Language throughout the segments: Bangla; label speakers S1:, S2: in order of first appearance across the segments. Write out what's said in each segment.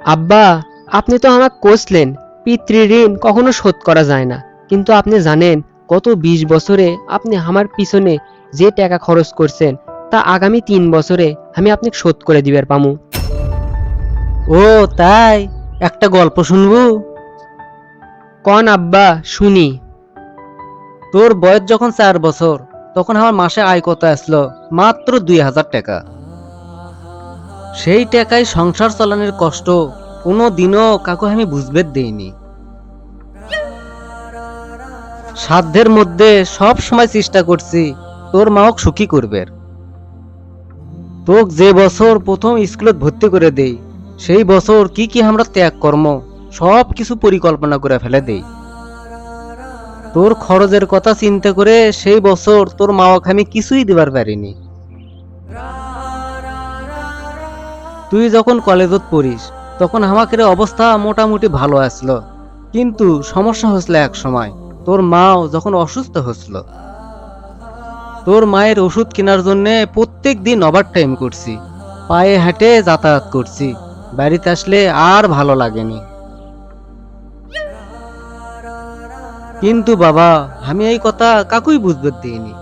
S1: আব্বা, আপনি তো আমাকে কোসলেন পিতৃঋণ কখনো শোধ করা যায় না, কিন্তু আপনি জানেন গত 20 বছরে আপনি আমার পিছনে যে টাকা খরচ করছেন তা আগামী 3 বছরে আমি আপনাকে শোধ করে দিবার পামু।
S2: ও তাই? একটা গল্প শুনবো?
S1: কন আব্বা, শুনি।
S2: তোর বয়স যখন 4 বছর, তখন আমার মাসে আয় কত আসলো? মাত্র 2,000 টাকা। সেই টাকায় সংসার চালানোর কষ্ট কোনো দিনও কাকু আমি বুঝবে দেইনি। সাধ্যের মধ্যে সব সময় চেষ্টা করছি তোর মাওক সুখী করবে। তোক যে বছর প্রথম স্কুলত ভর্তি করে দেই, সেই বছর কি কি আমরা ত্যাগ কর্ম সব কিছু পরিকল্পনা করে ফেলে দেই। তোর খরচের কথা চিন্তা করে সেই বছর তোর মাওকে আমি কিছুই দিবার পারিনি। তুই যখন কলেজত পড়িস তখন আমাকে অবস্থা মোটামুটি ভালো আসলো, কিন্তু সমস্যা হচ্ছিল এক সময়। তোর মাও যখন অসুস্থ হচ্ছিল, তোর মায়ের ওষুধ কেনার জন্য প্রত্যেক দিন ওভার টাইম করছি, পায়ে হেঁটে যাতায়াত করছি। বাড়িতে আসলে আর ভালো লাগেনি। কিন্তু বাবা, আমি এই কথা কাকুই বুঝতে দিইনি,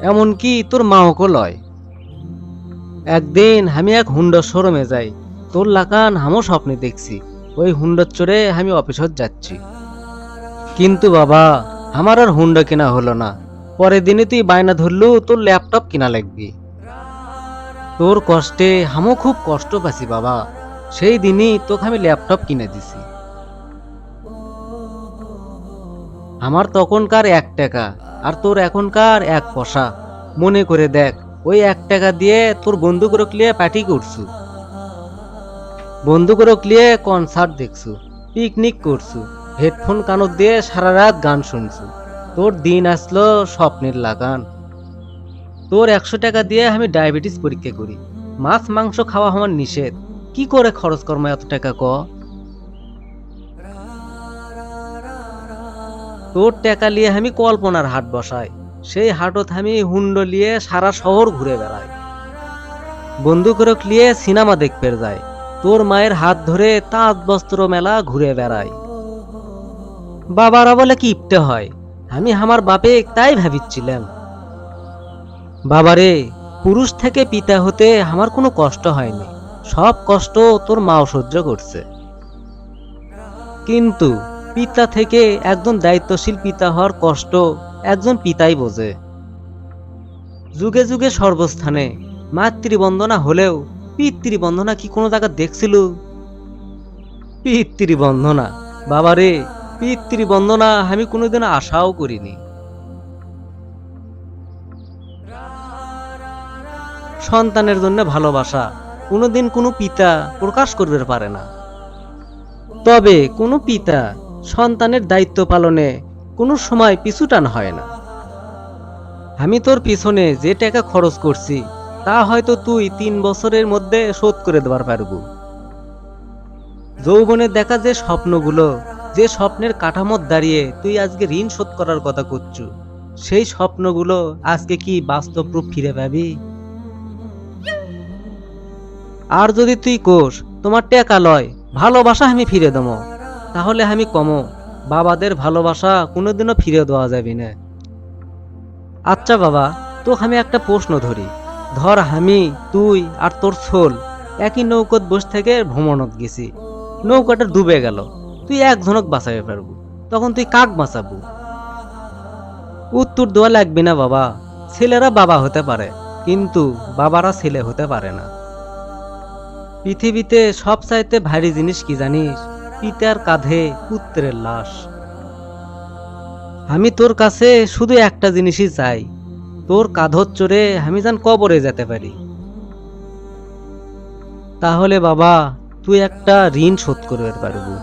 S2: এমনকি তোর মাওকে লয়। একদিন আমি এক হুন্ডার শোরুমে যাই, তোর লাগান হামও স্বপ্নে দেখছি ওই হুন্ডার চড়ে আমি অফিসত যাচ্ছি। কিন্তু বাবা, আমার আর হুন্ডা কেনা হলো না। পরের দিনে তুই বায়না ধরলু তোর ল্যাপটপ কিনা লাগবি। তোর কষ্টে হামও খুব কষ্ট পাচ্ছি বাবা। সেই দিনই তোকে আমি ল্যাপটপ কিনে দিছি। আমার তখনকার 1 টাকা আর তোর এখনকার 1 পয়সা। মনে করে দেখ, ওই 1 টাকা দিয়ে তোর বন্ধুগুলো লিয়ে পার্টি করছু, বন্ধুগুলো লিয়ে কনসার্ট দেখছু, পিকনিক করছু, হেডফোন কানত দিয়ে সারা রাত গান শুনছু। তোর দিন আসলো স্বপ্নের লাগান। তোর 100 টাকা দিয়ে আমি ডায়াবেটিস পরীক্ষা করি। মাছ মাংস খাওয়া আমার নিষেধ। কি করে খরচ কর্ম এত টাকা ক? তোর টাকা লিয়ে আমি কল্পনার হাট বসাই, সেই হাটত আমি হুন্ডো লিয়ে সারা শহর ঘুরে বেড়াই, বন্ধুকরক লিয়ে সিনেমা দেখতে যাই, তোর মায়ের হাত ধরে তাঁত বস্ত্র মেলা ঘুরে বেড়াই। বাবারা বলে কি ইপটে হয়, আমি আমার বাপে তাই ভাবিচ্ছিলাম। বাবারে, পুরুষ থেকে পিতা হতে আমার কোনো কষ্ট হয়নি, সব কষ্ট তোর মাও সহ্য করছে। কিন্তু পিতা থেকে একজন দায়িত্বশীল পিতা হওয়ার কষ্ট একজন পিতাই বোঝে। যুগে যুগে সর্বস্থানে মাতৃবন্দনা হলেও পিতৃবন্দনা কি কোনো জায়গা দেখছিল? পিতৃবন্দনা, বাবারে, পিতৃবন্দনা আমি কোনোদিন আশাও করিনি। সন্তানের জন্য ভালোবাসা কোনোদিন কোনো পিতা প্রকাশ করতে পারে না, তবে কোনো পিতা সন্তানের দায়িত্ব পালনে কোনো সময় পিছুটান হয় না। আমি তোর পিছনে যে টাকা খরচ করছি তা হয়তো তুই 3 বছরের মধ্যে শোধ করে দেবার পারবো। যৌবনে দেখা যে স্বপ্নগুলো, যে স্বপ্নের কাঠামোত দাঁড়িয়ে তুই আজকে ঋণ শোধ করার কথা করছু, সেই স্বপ্নগুলো আজকে কি বাস্তব রূপ ফিরে পাবি? আর যদি তুই কোষ তোমার টাকা লয় ভালোবাসা আমি ফিরে দেবো, তাহলে আমি কমো বাবাদের ভালোবাসা কোনোদিনও ফিরে দেওয়া যাবে না। আচ্ছা বাবা, তোকে আমি একটা প্রশ্ন ধরি। ধর আমি, তুই আর তোর ছোল একই নৌকোত বসে থেকে ভ্রমণত গেছি, নৌকাটা ডুবে গেল, তুই একজনক বাঁচাবে পারবো, তখন তুই কাক বাঁচাবো? উত্তর দেওয়া লাগবে না বাবা। ছেলেরা বাবা হতে পারে, কিন্তু বাবারা ছেলে হতে পারে না। পৃথিবীতে সবচাইতে ভারী জিনিস কি জানিস? পিতার কাঁধে পুত্রের লাশ। আমি তোর কাছে শুধু একটা জিনিসই চাই, তোর কাঁধত চড়ে আমি যেন কবরে যেতে পারি। তাহলে বাবা, তুই একটা ঋণ শোধ করতে পারবো।